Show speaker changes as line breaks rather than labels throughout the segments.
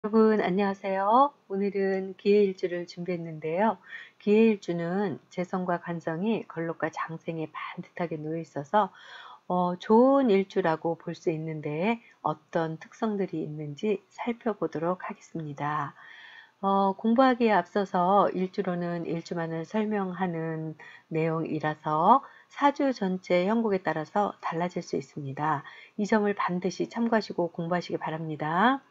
여러분 안녕하세요. 오늘은 기해일주를 준비했는데요. 기해일주는 재성과 간성이 걸록과 장생에 반듯하게 놓여 있어서 좋은 일주라고 볼 수 있는데 어떤 특성들이 있는지 살펴보도록 하겠습니다. 공부하기에 앞서서 일주로는 일주만을 설명하는 내용이라서 사주 전체 형국에 따라서 달라질 수 있습니다. 이 점을 반드시 참고하시고 공부하시기 바랍니다.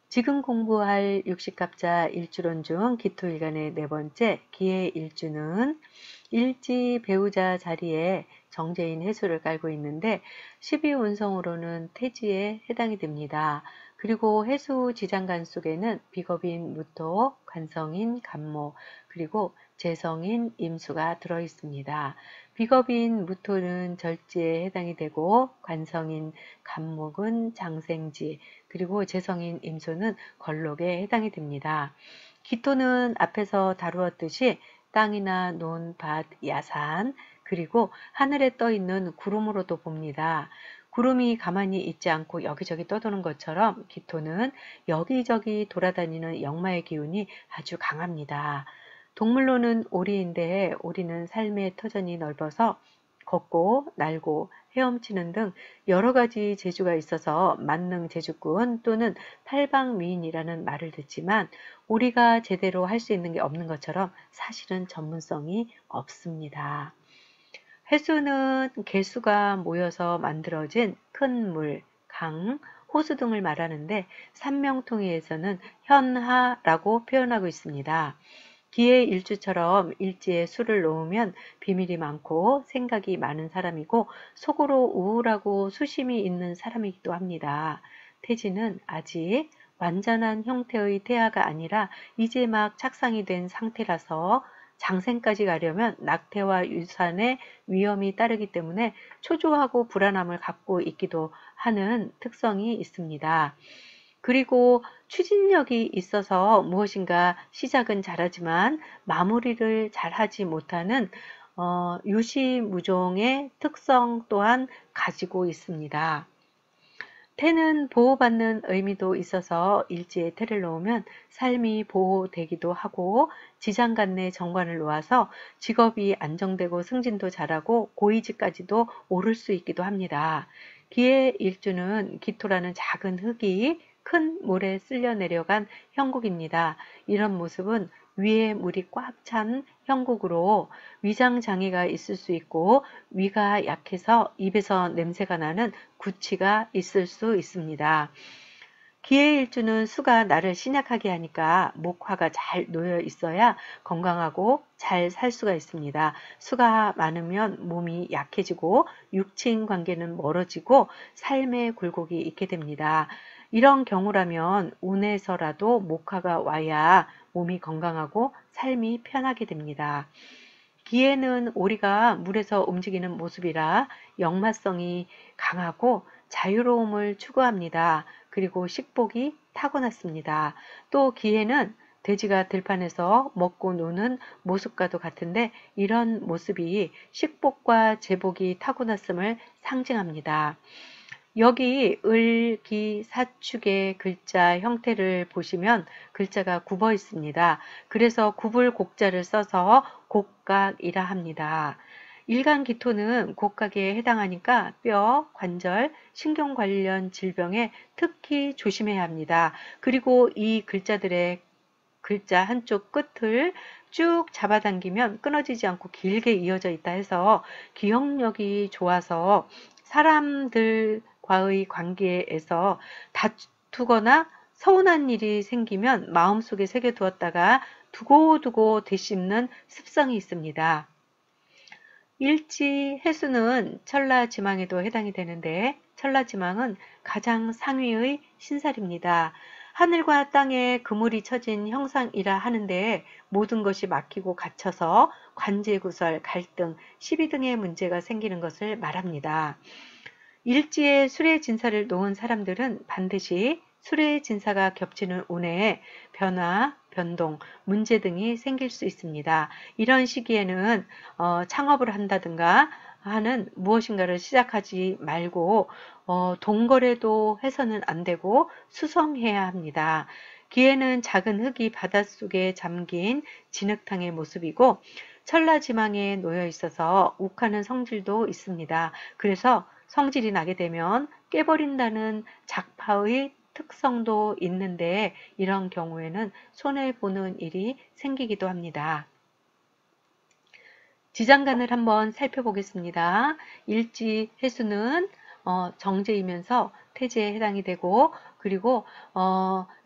지금 공부할 육식갑자 일주론 중 기토일간의 네 번째 기해일주는 일지 배우자 자리에 정제인 해수를 깔고 있는데 12운성으로는 태지에 해당이 됩니다. 그리고 해수 지장간 속에는 비겁인 무토, 관성인 간모, 그리고 재성인 임수가 들어 있습니다. 비겁인 무토는 절지에 해당이 되고 관성인 간목은 장생지, 그리고 재성인 임수는 걸록에 해당이 됩니다. 기토는 앞에서 다루었듯이 땅이나 논, 밭, 야산, 그리고 하늘에 떠 있는 구름으로도 봅니다. 구름이 가만히 있지 않고 여기저기 떠도는 것처럼 기토는 여기저기 돌아다니는 역마의 기운이 아주 강합니다. 동물로는 오리인데 오리는 삶의 터전이 넓어서 걷고 날고 헤엄치는 등 여러 가지 재주가 있어서 만능재주꾼 또는 팔방미인이라는 말을 듣지만 우리가 제대로 할 수 있는 게 없는 것처럼 사실은 전문성이 없습니다. 해수는 개수가 모여서 만들어진 큰 물, 강, 호수 등을 말하는데 산명통일에서는 현하라고 표현하고 있습니다. 기해일주처럼 일지에 수를 놓으면 비밀이 많고 생각이 많은 사람이고 속으로 우울하고 수심이 있는 사람이기도 합니다. 태지는 아직 완전한 형태의 태아가 아니라 이제 막 착상이 된 상태라서 장생까지 가려면 낙태와 유산의 위험이 따르기 때문에 초조하고 불안함을 갖고 있기도 하는 특성이 있습니다. 그리고 추진력이 있어서 무엇인가 시작은 잘하지만 마무리를 잘하지 못하는 유시무종의 특성 또한 가지고 있습니다. 태는 보호받는 의미도 있어서 일지에 태를 놓으면 삶이 보호되기도 하고 지장간 내 정관을 놓아서 직업이 안정되고 승진도 잘하고 고위직까지도 오를 수 있기도 합니다. 기해일주는 기토라는 작은 흙이 큰 물에 쓸려 내려간 형국입니다. 이런 모습은 위에 물이 꽉 찬 형국으로 위장 장애가 있을 수 있고 위가 약해서 입에서 냄새가 나는 구취가 있을 수 있습니다. 기해일주는 수가 나를 신약하게 하니까 목화가 잘 놓여 있어야 건강하고 잘 살 수가 있습니다. 수가 많으면 몸이 약해지고 육친 관계는 멀어지고 삶의 굴곡이 있게 됩니다. 이런 경우라면 운에서라도 목화가 와야 몸이 건강하고 삶이 편하게 됩니다. 기해는 오리가 물에서 움직이는 모습이라 역마성이 강하고 자유로움을 추구합니다. 그리고 식복이 타고났습니다. 또 기해는 돼지가 들판에서 먹고 노는 모습과도 같은데 이런 모습이 식복과 제복이 타고났음을 상징합니다. 여기 을, 기, 사축의 글자 형태를 보시면 글자가 굽어 있습니다. 그래서 굽을 곡자를 써서 곡각이라 합니다. 일간기토는 곡각에 해당하니까 뼈, 관절, 신경 관련 질병에 특히 조심해야 합니다. 그리고 이 글자들의 글자 한쪽 끝을 쭉 잡아당기면 끊어지지 않고 길게 이어져 있다 해서 기억력이 좋아서 사람들과의 관계에서 다투거나 서운한 일이 생기면 마음속에 새겨두었다가 두고두고 되씹는 습성이 있습니다. 일지 해수는 천라지망에도 해당이 되는데 천라지망은 가장 상위의 신살입니다. 하늘과 땅에 그물이 쳐진 형상이라 하는데 모든 것이 막히고 갇혀서 관제구설, 갈등, 시비 등의 문제가 생기는 것을 말합니다. 일지에 술의 진사를 놓은 사람들은 반드시 술의 진사가 겹치는 운에 변화, 변동, 문제 등이 생길 수 있습니다. 이런 시기에는 창업을 한다든가 하는 무엇인가를 시작하지 말고 동거래도 해서는 안 되고 수성해야 합니다. 기회는 작은 흙이 바닷속에 잠긴 진흙탕의 모습이고 천라지망에 놓여 있어서 욱하는 성질도 있습니다. 그래서 성질이 나게 되면 깨버린다는 작파의 특성도 있는데 이런 경우에는 손해보는 일이 생기기도 합니다. 지장간을 한번 살펴보겠습니다. 일지 해수는 정제이면서 태지에 해당이 되고 그리고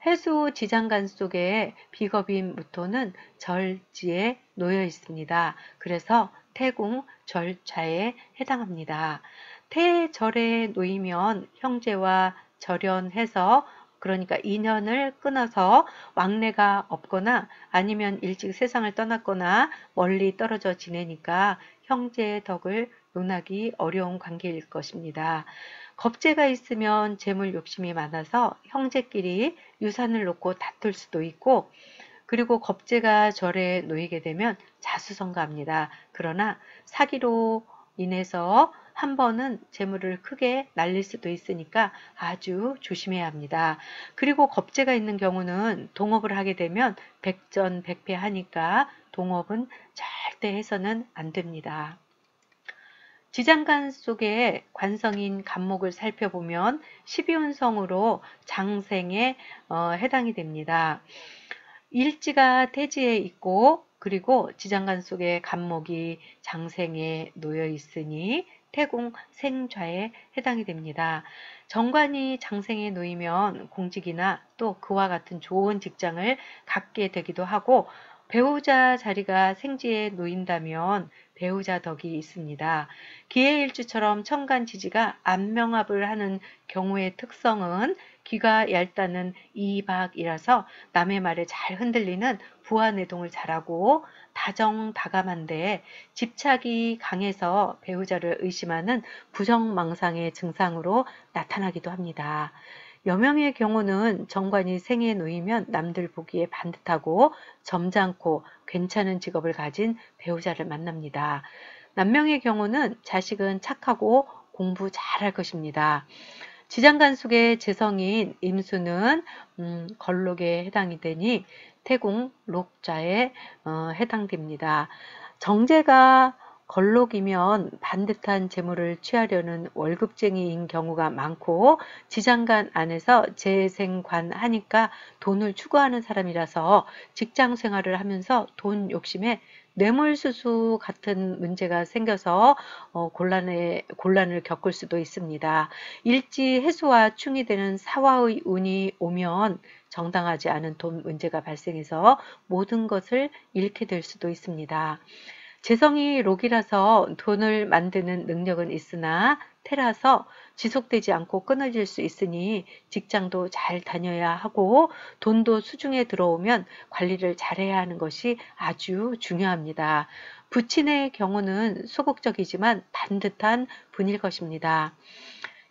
해수 지장간 속에 비겁인 무토는 절지에 놓여 있습니다. 그래서 태궁 절차에 해당합니다. 태절에 놓이면 형제와 절연해서 그러니까 인연을 끊어서 왕래가 없거나 아니면 일찍 세상을 떠났거나 멀리 떨어져 지내니까 형제의 덕을 논하기 어려운 관계일 것입니다. 겁재가 있으면 재물 욕심이 많아서 형제끼리 유산을 놓고 다툴 수도 있고 그리고 겁재가 절에 놓이게 되면 자수성가합니다. 그러나 사기로 인해서 한 번은 재물을 크게 날릴 수도 있으니까 아주 조심해야 합니다. 그리고 겁재가 있는 경우는 동업을 하게 되면 백전백패하니까 동업은 절대 해서는 안 됩니다. 지장간 속에 관성인 간목을 살펴보면 12운성으로 장생에 해당이 됩니다. 일지가 태지에 있고 그리고 지장간 속에 간목이 장생에 놓여 있으니 태궁 생좌에 해당이 됩니다. 정관이 장생에 놓이면 공직이나 또 그와 같은 좋은 직장을 갖게 되기도 하고 배우자 자리가 생지에 놓인다면 배우자 덕이 있습니다. 기해일주처럼 천간지지가 안명합을 하는 경우의 특성은 귀가 얇다는 이박이라서 남의 말에 잘 흔들리는 부하내동을 잘하고 다정다감한데 집착이 강해서 배우자를 의심하는 부정망상의 증상으로 나타나기도 합니다. 여명의 경우는 정관이 생에 놓이면 남들 보기에 반듯하고 점잖고 괜찮은 직업을 가진 배우자를 만납니다. 남명의 경우는 자식은 착하고 공부 잘할 것입니다. 지장간 속의 재성인 임수는 걸록에 해당이 되니 태궁 록자에 해당됩니다. 정제가 걸록이면 반듯한 재물을 취하려는 월급쟁이인 경우가 많고 지장간 안에서 재생관 하니까 돈을 추구하는 사람이라서 직장 생활을 하면서 돈 욕심에 뇌물수수 같은 문제가 생겨서 곤란을 겪을 수도 있습니다. 일지 해수와 충이 되는 사화의 운이 오면 정당하지 않은 돈 문제가 발생해서 모든 것을 잃게 될 수도 있습니다. 재성이 록이라서 돈을 만드는 능력은 있으나 태라서 지속되지 않고 끊어질 수 있으니 직장도 잘 다녀야 하고 돈도 수중에 들어오면 관리를 잘해야 하는 것이 아주 중요합니다. 부친의 경우는 소극적이지만 반듯한 분일 것입니다.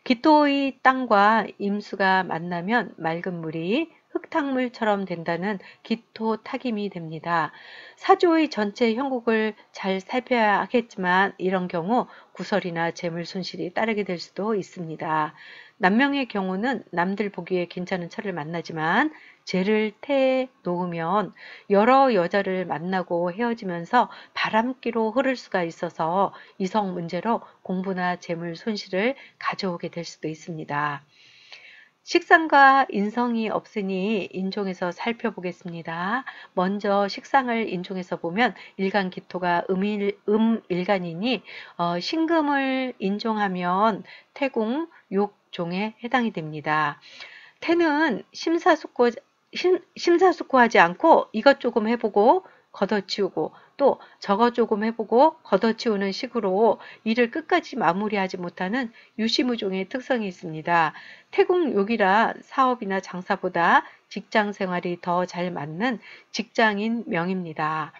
기토의 땅과 임수가 만나면 맑은 물이 흙탕물처럼 된다는 기토탁임이 됩니다. 사조의 전체 형국을 잘 살펴야 하겠지만 이런 경우 구설이나 재물 손실이 따르게 될 수도 있습니다. 남명의 경우는 남들 보기에 괜찮은 처를 만나지만 죄를 태에 놓으면 여러 여자를 만나고 헤어지면서 바람기로 흐를 수가 있어서 이성 문제로 공부나 재물 손실을 가져오게 될 수도 있습니다. 식상과 인성이 없으니 인종에서 살펴보겠습니다. 먼저 식상을 인종에서 보면 일간기토가 음일간이니 신금을 인종하면 태궁 욕종에 해당이 됩니다. 태는 심사숙고하지 않고 이것 조금 해보고 걷어치우고 또 저것 조금 해보고 걷어치우는 식으로 일을 끝까지 마무리하지 못하는 유시무종의 특성이 있습니다. 태궁욕이라 사업이나 장사보다 직장 생활이 더 잘 맞는 직장인 명입니다.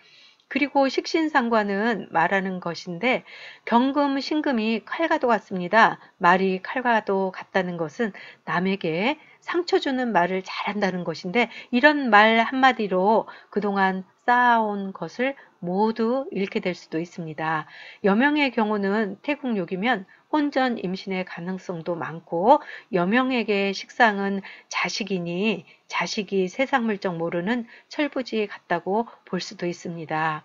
그리고 식신상관은 말하는 것인데 경금, 신금이 칼과도 같습니다. 말이 칼과도 같다는 것은 남에게 상처 주는 말을 잘한다는 것인데 이런 말 한마디로 그동안 쌓아온 것을 모두 잃게 될 수도 있습니다. 여명의 경우는 태국욕이면 혼전 임신의 가능성도 많고 여명에게 식상은 자식이니 자식이 세상 물정 모르는 철부지 같다고 볼 수도 있습니다.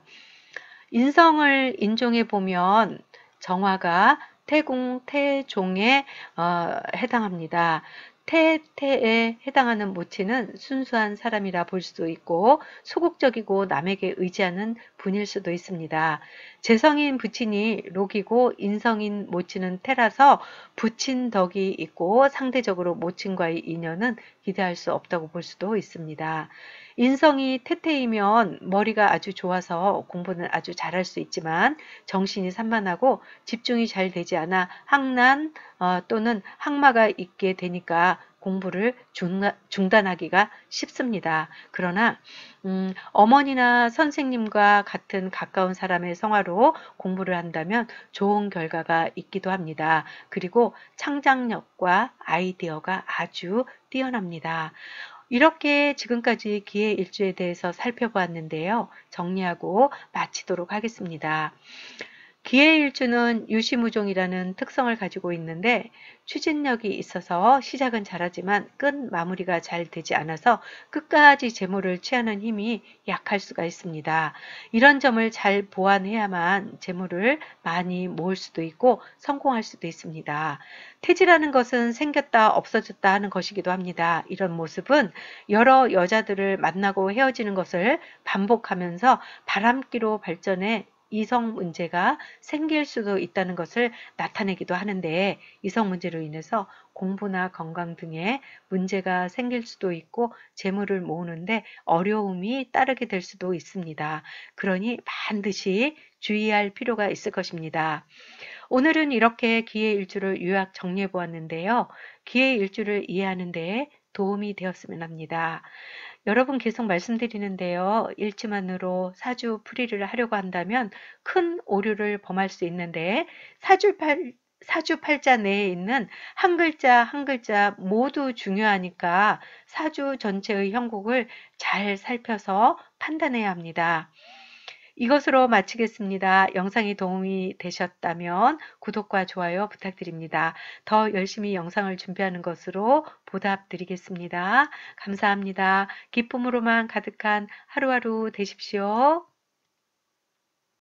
인성을 인종해 보면 정화가 태궁, 태종에 해당합니다. 태에 해당하는 모치는 순수한 사람이라 볼 수도 있고 소극적이고 남에게 의지하는 분일 수도 있습니다. 재성인 부친이 록이고 인성인 모친은 태라서 부친 덕이 있고 상대적으로 모친과의 인연은 기대할 수 없다고 볼 수도 있습니다. 인성이 태태이면 머리가 아주 좋아서 공부는 아주 잘할 수 있지만 정신이 산만하고 집중이 잘 되지 않아 항난 또는 항마가 있게 되니까 공부를 중단하기가 쉽습니다. 그러나 어머니나 선생님과 같은 가까운 사람의 성화로 공부를 한다면 좋은 결과가 있기도 합니다. 그리고 창작력과 아이디어가 아주 뛰어납니다. 이렇게 지금까지 기회일주에 대해서 살펴보았는데요. 정리하고 마치도록 하겠습니다. 기회일주는 유시무종이라는 특성을 가지고 있는데 추진력이 있어서 시작은 잘하지만 끝 마무리가 잘 되지 않아서 끝까지 재물을 취하는 힘이 약할 수가 있습니다. 이런 점을 잘 보완해야만 재물을 많이 모을 수도 있고 성공할 수도 있습니다. 태지라는 것은 생겼다 없어졌다 하는 것이기도 합니다. 이런 모습은 여러 여자들을 만나고 헤어지는 것을 반복하면서 바람기로 발전해 이성 문제가 생길 수도 있다는 것을 나타내기도 하는데 이성 문제로 인해서 공부나 건강 등의 문제가 생길 수도 있고 재물을 모으는데 어려움이 따르게 될 수도 있습니다. 그러니 반드시 주의할 필요가 있을 것입니다. 오늘은 이렇게 기회일주를 요약 정리해 보았는데요. 기회일주를 이해하는 데 도움이 되었으면 합니다. 여러분 계속 말씀드리는데요. 일주만으로 사주풀이를 하려고 한다면 큰 오류를 범할 수 있는데 사주팔자 내에 있는 한 글자 한 글자 모두 중요하니까 사주 전체의 형국을 잘 살펴서 판단해야 합니다. 이것으로 마치겠습니다. 영상이 도움이 되셨다면 구독과 좋아요 부탁드립니다. 더 열심히 영상을 준비하는 것으로 보답드리겠습니다. 감사합니다. 기쁨으로만 가득한 하루하루 되십시오.